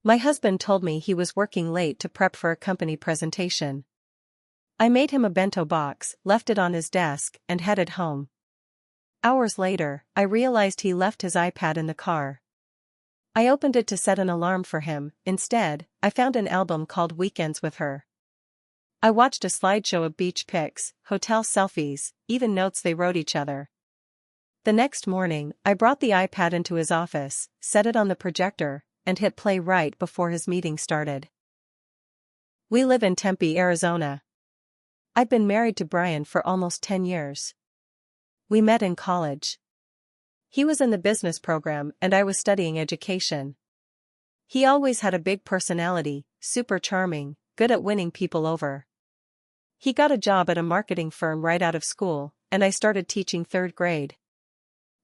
My husband told me he was working late to prep for a company presentation. I made him a bento box, left it on his desk, and headed home. Hours later, I realized he left his iPad in the car. I opened it to set an alarm for him. Instead, I found an album called Weekends with Her. I watched a slideshow of beach pics, hotel selfies, even notes they wrote each other. The next morning, I brought the iPad into his office, set it on the projector, and hit play right before his meeting started. We live in Tempe, Arizona. I've been married to Brian for almost 10 years. We met in college. He was in the business program and I was studying education. He always had a big personality, super charming, good at winning people over. He got a job at a marketing firm right out of school, and I started teaching 3rd grade.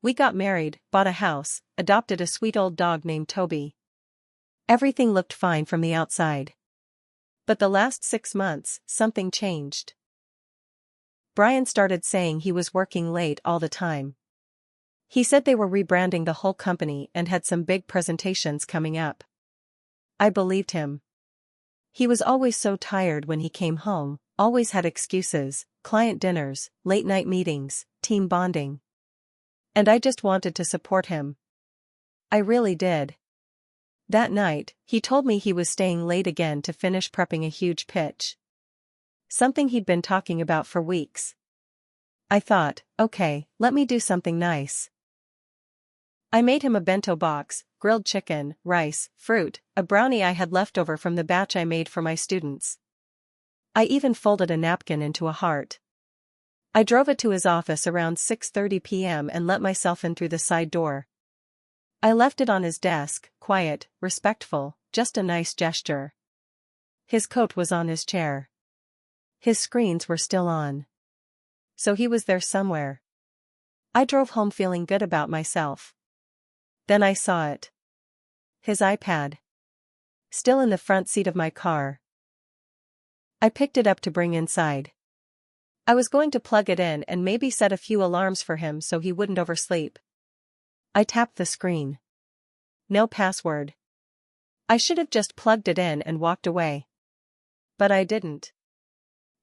We got married, bought a house, adopted a sweet old dog named Toby. Everything looked fine from the outside. But the last 6 months, something changed. Brian started saying he was working late all the time. He said they were rebranding the whole company and had some big presentations coming up. I believed him. He was always so tired when he came home, always had excuses, client dinners, late-night meetings, team bonding. And I just wanted to support him. I really did. That night, he told me he was staying late again to finish prepping a huge pitch. Something he'd been talking about for weeks. I thought, okay, let me do something nice. I made him a bento box, grilled chicken, rice, fruit, a brownie I had left over from the batch I made for my students. I even folded a napkin into a heart. I drove it to his office around 6:30 p.m. and let myself in through the side door. I left it on his desk, quiet, respectful, just a nice gesture. His coat was on his chair. His screens were still on. So he was there somewhere. I drove home feeling good about myself. Then I saw it. His iPad. Still in the front seat of my car. I picked it up to bring inside. I was going to plug it in and maybe set a few alarms for him so he wouldn't oversleep. I tapped the screen. No password. I should have just plugged it in and walked away. But I didn't.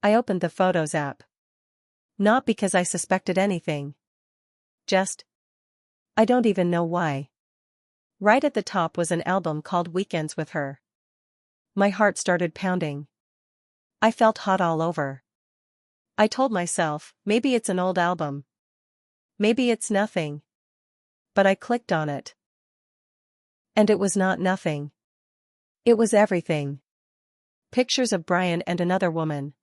I opened the Photos app. Not because I suspected anything. Just. I don't even know why. Right at the top was an album called Weekends with Her. My heart started pounding. I felt hot all over. I told myself, maybe it's an old album. Maybe it's nothing. But I clicked on it. And it was not nothing. It was everything. Pictures of Brian and another woman.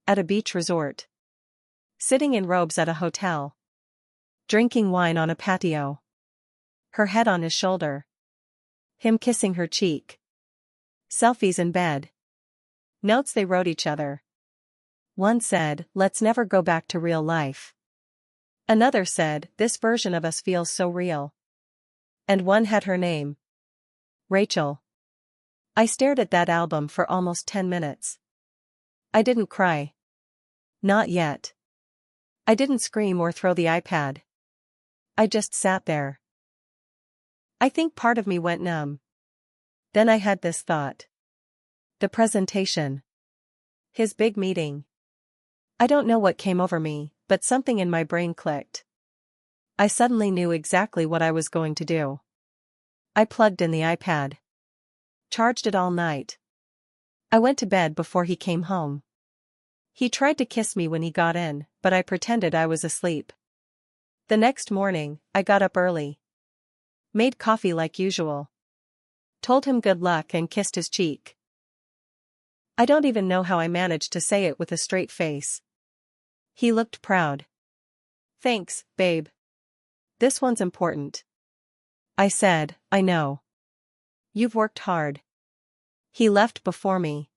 At a beach resort. Sitting in robes at a hotel. Drinking wine on a patio. Her head on his shoulder. Him kissing her cheek. Selfies in bed. Notes they wrote each other. One said, "Let's never go back to real life." Another said, "This version of us feels so real." And one had her name. Rachel. I stared at that album for almost 10 minutes. I didn't cry. Not yet. I didn't scream or throw the iPad. I just sat there. I think part of me went numb. Then I had this thought. The presentation. His big meeting. I don't know what came over me, but something in my brain clicked. I suddenly knew exactly what I was going to do. I plugged in the iPad. Charged it all night. I went to bed before he came home. He tried to kiss me when he got in, but I pretended I was asleep. The next morning, I got up early. Made coffee like usual. Told him good luck and kissed his cheek. I don't even know how I managed to say it with a straight face. He looked proud. "Thanks, babe. This one's important." I said, "I know. You've worked hard." He left before me.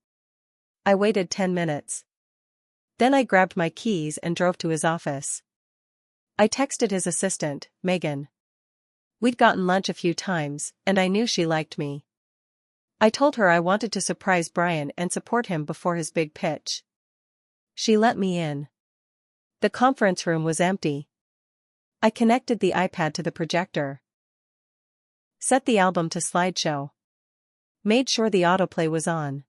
I waited 10 minutes. Then I grabbed my keys and drove to his office. I texted his assistant, Megan. We'd gotten lunch a few times, and I knew she liked me. I told her I wanted to surprise Brian and support him before his big pitch. She let me in. The conference room was empty. I connected the iPad to the projector. Set the album to slideshow. Made sure the autoplay was on.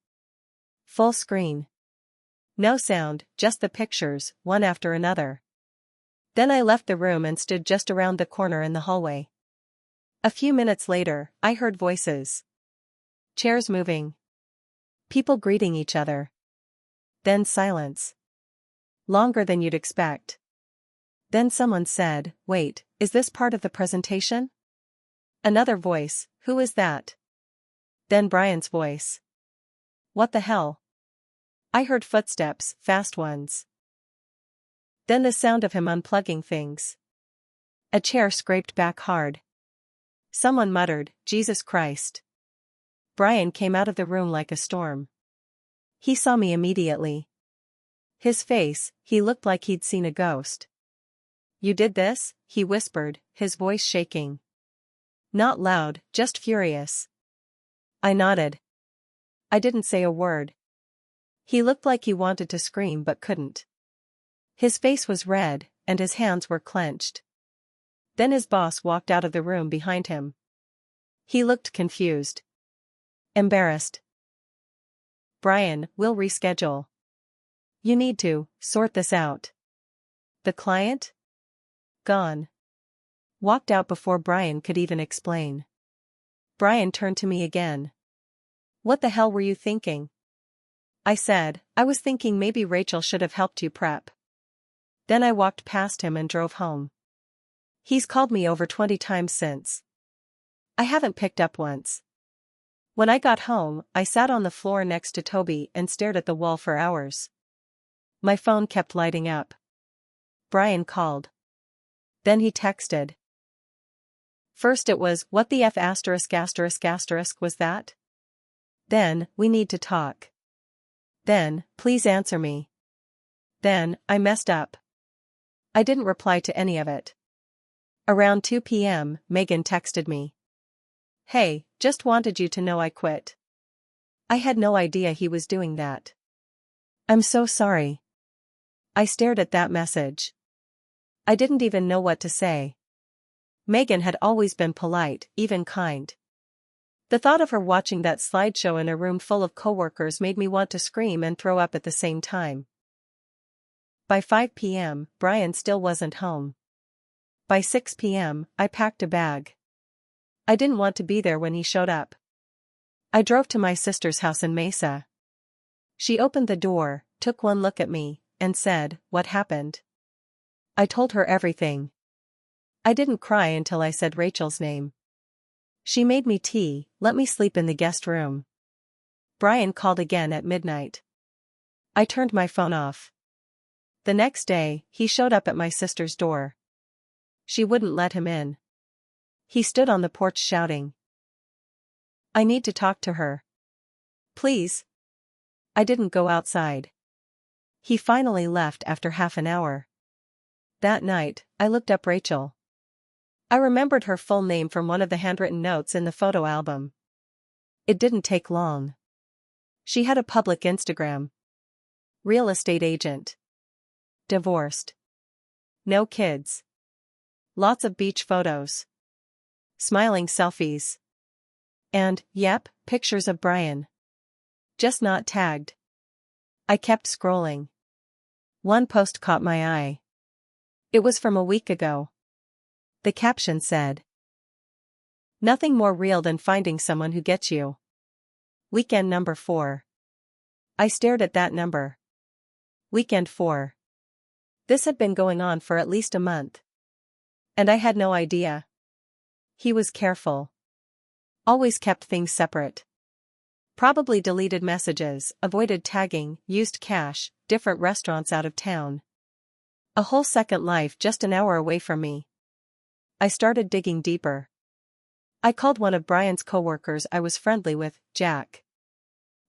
Full screen. No sound, just the pictures, one after another. Then I left the room and stood just around the corner in the hallway. A few minutes later, I heard voices. Chairs moving. People greeting each other. Then silence. Longer than you'd expect. Then someone said, "Wait, is this part of the presentation?" Another voice, "Who is that?" Then Brian's voice. "What the hell?" I heard footsteps, fast ones. Then the sound of him unplugging things. A chair scraped back hard. Someone muttered, "Jesus Christ." Brian came out of the room like a storm. He saw me immediately. His face, he looked like he'd seen a ghost. "You did this?" he whispered, his voice shaking. Not loud, just furious. I nodded. I didn't say a word. He looked like he wanted to scream but couldn't. His face was red, and his hands were clenched. Then his boss walked out of the room behind him. He looked confused. Embarrassed. "Brian, we'll reschedule. You need to sort this out." The client? Gone. Walked out before Brian could even explain. Brian turned to me again. "What the hell were you thinking?" I said, "I was thinking maybe Rachel should have helped you prep." Then I walked past him and drove home. He's called me over 20 times since. I haven't picked up once. When I got home, I sat on the floor next to Toby and stared at the wall for hours. My phone kept lighting up. Brian called. Then he texted. First it was, "What the F*** was that?" Then, "We need to talk." Then, "Please answer me." Then, I messed up. I didn't reply to any of it. Around 2 p.m., Megan texted me. "Hey, just wanted you to know I quit." I had no idea he was doing that. "I'm so sorry." I stared at that message. I didn't even know what to say. Megan had always been polite, even kind. The thought of her watching that slideshow in a room full of coworkers made me want to scream and throw up at the same time. By 5 p.m., Brian still wasn't home. By 6 p.m., I packed a bag. I didn't want to be there when he showed up. I drove to my sister's house in Mesa. She opened the door, took one look at me, and said, "What happened?" I told her everything. I didn't cry until I said Rachel's name. She made me tea, let me sleep in the guest room. Brian called again at midnight. I turned my phone off. The next day, he showed up at my sister's door. She wouldn't let him in. He stood on the porch shouting, "I need to talk to her. Please." I didn't go outside. He finally left after half an hour. That night, I looked up Rachel. I remembered her full name from one of the handwritten notes in the photo album. It didn't take long. She had a public Instagram. Real estate agent. Divorced. No kids. Lots of beach photos. Smiling selfies. And, yep, pictures of Brian. Just not tagged. I kept scrolling. One post caught my eye. It was from a week ago. The caption said, "Nothing more real than finding someone who gets you. Weekend number 4. I stared at that number. Weekend 4. This had been going on for at least a month. And I had no idea. He was careful. Always kept things separate. Probably deleted messages, avoided tagging, used cash, different restaurants out of town. A whole second life just an hour away from me. I started digging deeper. I called one of Brian's coworkers I was friendly with, Jack.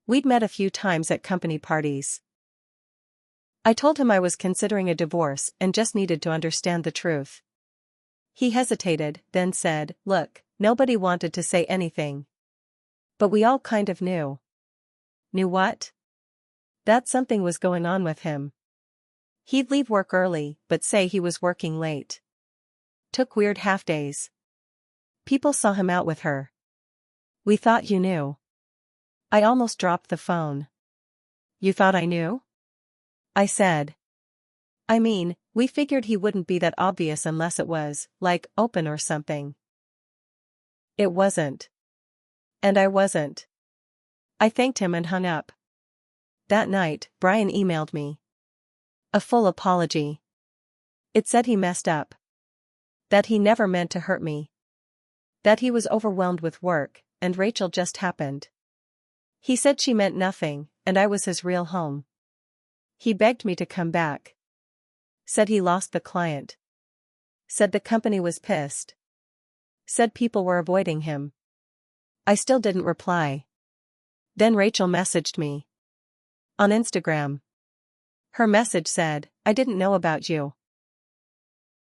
We'd met a few times at company parties. I told him I was considering a divorce and just needed to understand the truth. He hesitated, then said, "Look, nobody wanted to say anything. But we all kind of knew." Knew what? That something was going on with him. He'd leave work early, but say he was working late. Took weird half-days. People saw him out with her. "We thought you knew." I almost dropped the phone. You thought I knew? I said. I mean, we figured he wouldn't be that obvious unless it was, like, open or something. It wasn't. And I wasn't. I thanked him and hung up. That night, Brian emailed me. A full apology. It said he messed up. That he never meant to hurt me. That he was overwhelmed with work, and Rachel just happened. He said she meant nothing, and I was his real home. He begged me to come back. Said he lost the client. Said the company was pissed. Said people were avoiding him. I still didn't reply. Then Rachel messaged me. On Instagram. Her message said, I didn't know about you.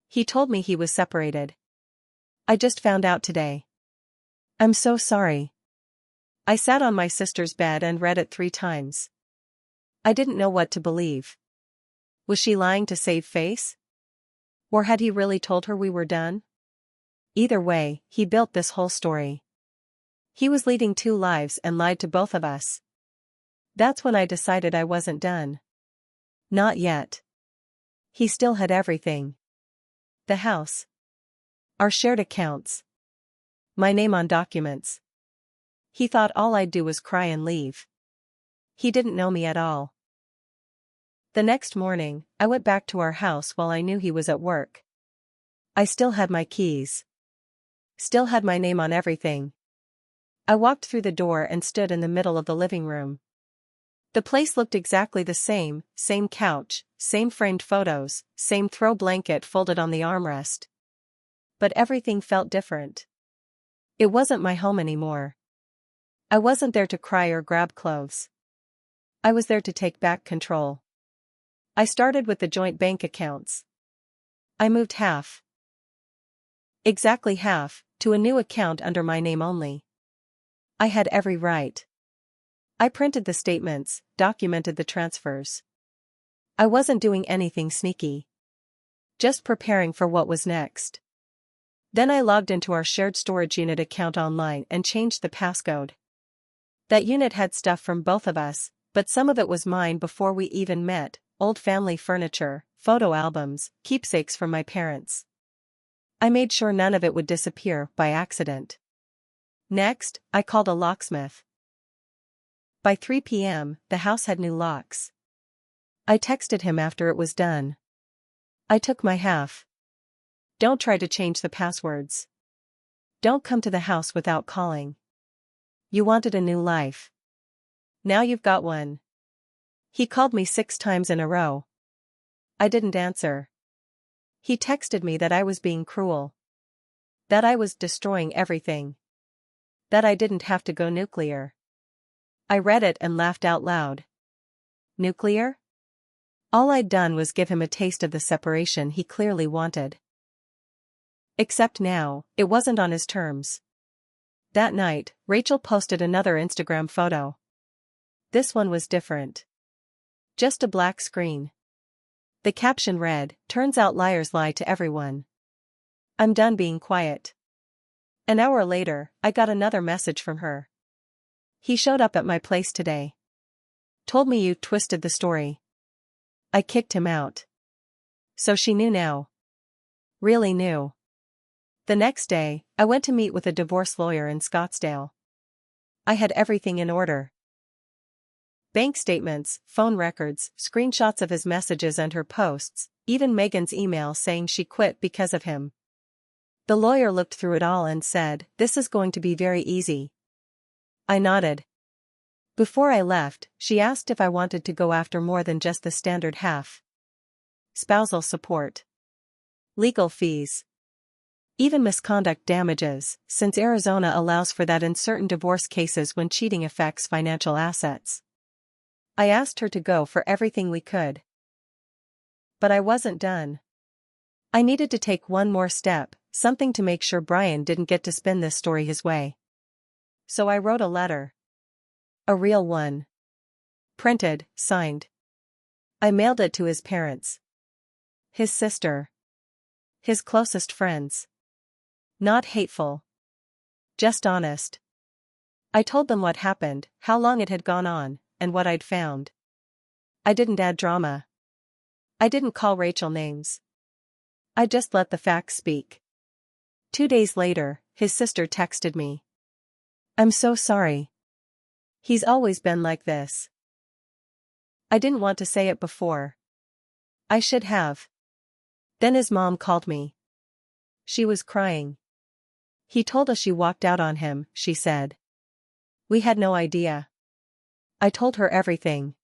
He told me he was separated. I just found out today. I'm so sorry. I sat on my sister's bed and read it 3 times. I didn't know what to believe. Was she lying to save face? Or had he really told her we were done? Either way, he built this whole story. He was leading 2 lives and lied to both of us. That's when I decided I wasn't done. Not yet. He still had everything. The house. Our shared accounts. My name on documents. He thought all I'd do was cry and leave. He didn't know me at all. The next morning, I went back to our house while I knew he was at work. I still had my keys. Still had my name on everything. I walked through the door and stood in the middle of the living room. The place looked exactly the same couch, same framed photos, same throw blanket folded on the armrest. But everything felt different. It wasn't my home anymore. I wasn't there to cry or grab clothes. I was there to take back control. I started with the joint bank accounts. I moved half. Exactly half, to a new account under my name only. I had every right. I printed the statements, documented the transfers. I wasn't doing anything sneaky. Just preparing for what was next. Then I logged into our shared storage unit account online and changed the passcode. That unit had stuff from both of us, but some of it was mine before we even met, old family furniture, photo albums, keepsakes from my parents. I made sure none of it would disappear by accident. Next, I called a locksmith. By 3 p.m., the house had new locks. I texted him after it was done. I took my half. Don't try to change the passwords. Don't come to the house without calling. You wanted a new life. Now you've got one. He called me 6 times in a row. I didn't answer. He texted me that I was being cruel. That I was destroying everything. That I didn't have to go nuclear. I read it and laughed out loud. Nuclear? All I'd done was give him a taste of the separation he clearly wanted. Except now, it wasn't on his terms. That night, Rachel posted another Instagram photo. This one was different. Just a black screen. The caption read, "Turns out liars lie to everyone. I'm done being quiet." An hour later, I got another message from her. He showed up at my place today. Told me you twisted the story. I kicked him out. So she knew now. Really knew. The next day, I went to meet with a divorce lawyer in Scottsdale. I had everything in order. Bank statements, phone records, screenshots of his messages and her posts, even Megan's email saying she quit because of him. The lawyer looked through it all and said, "This is going to be very easy." I nodded. Before I left, she asked if I wanted to go after more than just the standard half. Spousal support. Legal fees. Even misconduct damages, since Arizona allows for that in certain divorce cases when cheating affects financial assets. I asked her to go for everything we could. But I wasn't done. I needed to take one more step, something to make sure Brian didn't get to spin this story his way. So I wrote a letter. A real one. Printed, signed. I mailed it to his parents. His sister. His closest friends. Not hateful. Just honest. I told them what happened, how long it had gone on, and what I'd found. I didn't add drama. I didn't call Rachel names. I just let the facts speak. 2 days later, his sister texted me. "I'm so sorry. He's always been like this." I didn't want to say it before. I should have. Then his mom called me. She was crying. "He told us you walked out on him," she said. "We had no idea." I told her everything.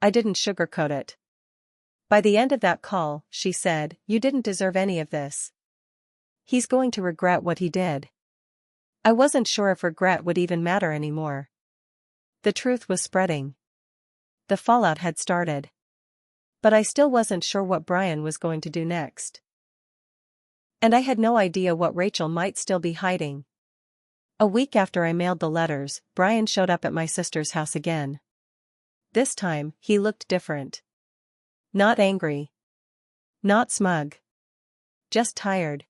I didn't sugarcoat it. "By the end of that call," she said, "you didn't deserve any of this. He's going to regret what he did." I wasn't sure if regret would even matter anymore. The truth was spreading. The fallout had started. But I still wasn't sure what Brian was going to do next. And I had no idea what Rachel might still be hiding. A week after I mailed the letters, Brian showed up at my sister's house again. This time, he looked different. Not angry. Not smug. Just tired.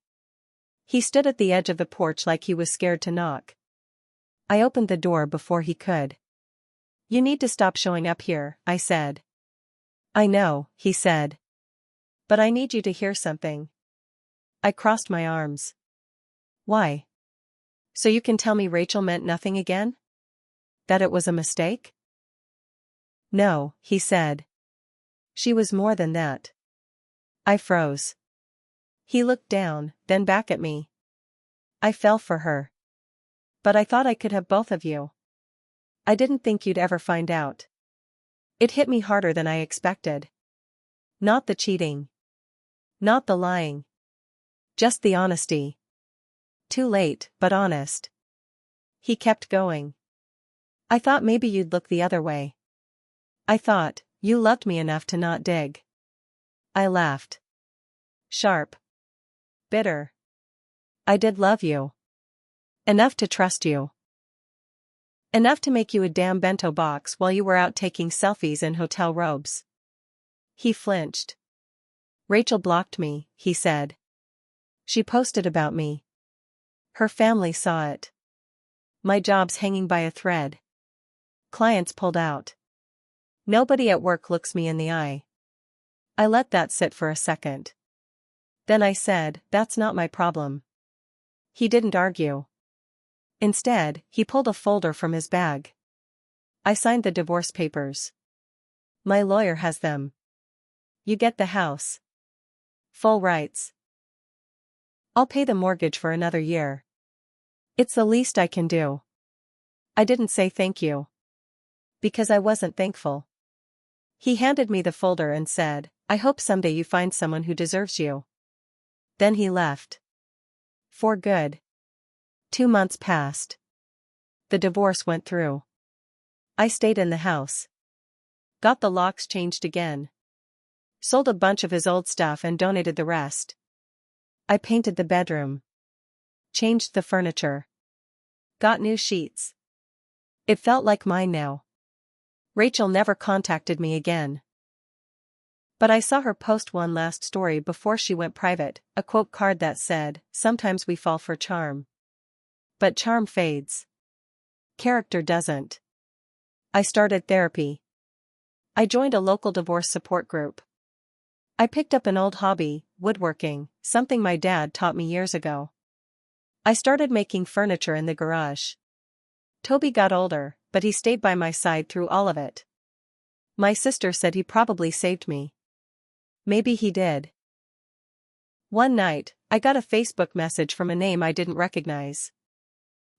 He stood at the edge of the porch like he was scared to knock. I opened the door before he could. "You need to stop showing up here," I said. "I know," he said. "But I need you to hear something." I crossed my arms. "Why? So you can tell me Rachel meant nothing again? That it was a mistake?" "No," he said. "She was more than that." I froze. He looked down, then back at me. "I fell for her. But I thought I could have both of you. I didn't think you'd ever find out." It hit me harder than I expected. Not the cheating. Not the lying. Just the honesty. Too late, but honest. He kept going. "I thought maybe you'd look the other way. I thought you loved me enough to not dig." I laughed. Sharp. Bitter. "I did love you. Enough to trust you. Enough to make you a damn bento box while you were out taking selfies in hotel robes." He flinched. "Rachel blocked me," he said. "She posted about me. Her family saw it. My job's hanging by a thread. Clients pulled out. Nobody at work looks me in the eye." I let that sit for a second. Then I said, "That's not my problem." He didn't argue. Instead, he pulled a folder from his bag. I signed the divorce papers. "My lawyer has them. You get the house. Full rights. I'll pay the mortgage for another year. It's the least I can do." I didn't say thank you. Because I wasn't thankful. He handed me the folder and said, "I hope someday you find someone who deserves you." Then he left. For good. 2 months passed. The divorce went through. I stayed in the house. Got the locks changed again. Sold a bunch of his old stuff and donated the rest. I painted the bedroom. Changed the furniture. Got new sheets. It felt like mine now. Rachel never contacted me again. But I saw her post one last story before she went private, a quote card that said, "Sometimes we fall for charm. But charm fades. Character doesn't." I started therapy. I joined a local divorce support group. I picked up an old hobby, woodworking, something my dad taught me years ago. I started making furniture in the garage. Toby got older, but he stayed by my side through all of it. My sister said he probably saved me. Maybe he did. One night, I got a Facebook message from a name I didn't recognize.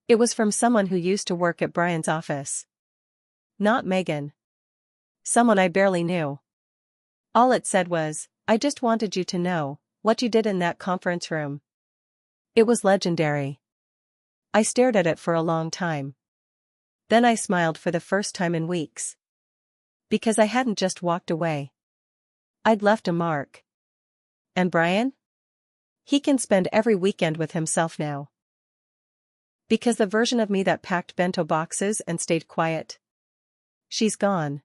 It was from someone who used to work at Brian's office. Not Megan. Someone I barely knew. All it said was, "I just wanted you to know what you did in that conference room." It was legendary. I stared at it for a long time. Then I smiled for the first time in weeks. Because I hadn't just walked away. I'd left a mark. And Brian? He can spend every weekend with himself now. Because the version of me that packed bento boxes and stayed quiet, she's gone.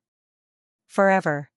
Forever.